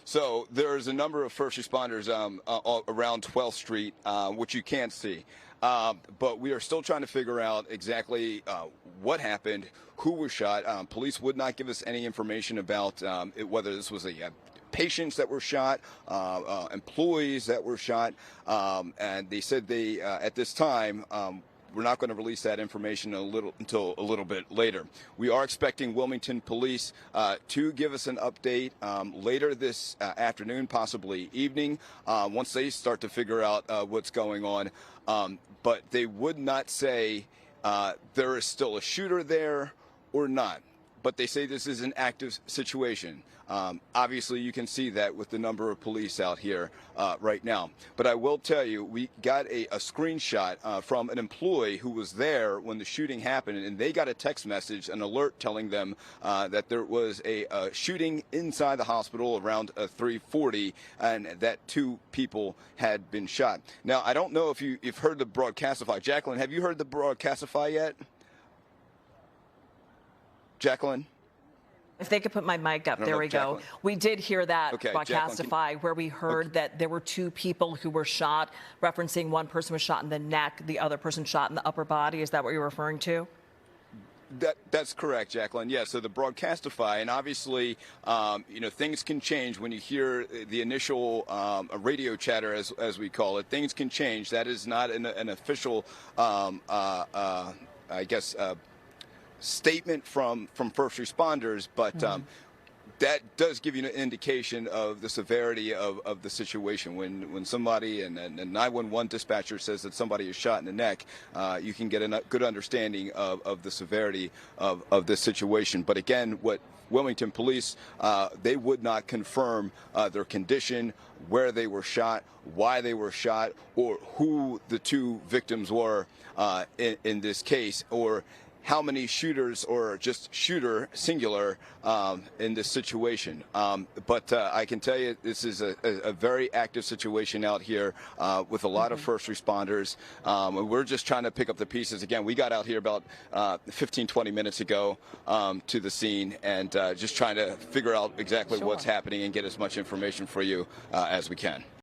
So there's a number of first responders around 12th Street, which you can't see. But we are still trying to figure out exactly what happened, who was shot. Police would not give us any information about whether this was patients that were shot, employees that were shot, and they said they at this time. We're not going to release that information until a little bit later. We are expecting Wilmington police to give us an update later this afternoon, possibly evening, once they start to figure out what's going on. But they would not say there is still a shooter there or not. But they say this is an active situation. Obviously, you can see that with the number of police out here right now. But I will tell you, we got a screenshot from an employee who was there when the shooting happened, and they got a text message, an alert telling them that there was a shooting inside the hospital around 3:40, and that 2 people had been shot. Now, I don't know if you've heard the Broadcastify. Jacqueline, have you heard the Broadcastify yet? Jacqueline? If they could put my mic up, there we go. We did hear that Broadcastify, where we heard that there were 2 people who were shot, referencing one person was shot in the neck, the other person shot in the upper body. Is that what you're referring to? That's correct, Jacqueline. Yeah, so the Broadcastify, and obviously, things can change when you hear the initial radio chatter, as we call it. Things can change. That is not an official, statement from first responders, but that does give you an indication of the severity of the situation. When somebody and 911 dispatcher says that somebody is shot in the neck, you can get a good understanding of the severity of this situation. But again, what Wilmington police, they would not confirm their condition, where they were shot, why they were shot, or who the 2 victims were in this case, or how many shooters or just shooter singular in this situation. But I can tell you this is a very active situation out here with a lot of first responders. We're just trying to pick up the pieces. Again, we got out here about 15-20 minutes ago to the scene, and just trying to figure out exactly what's happening and get as much information for you as we can.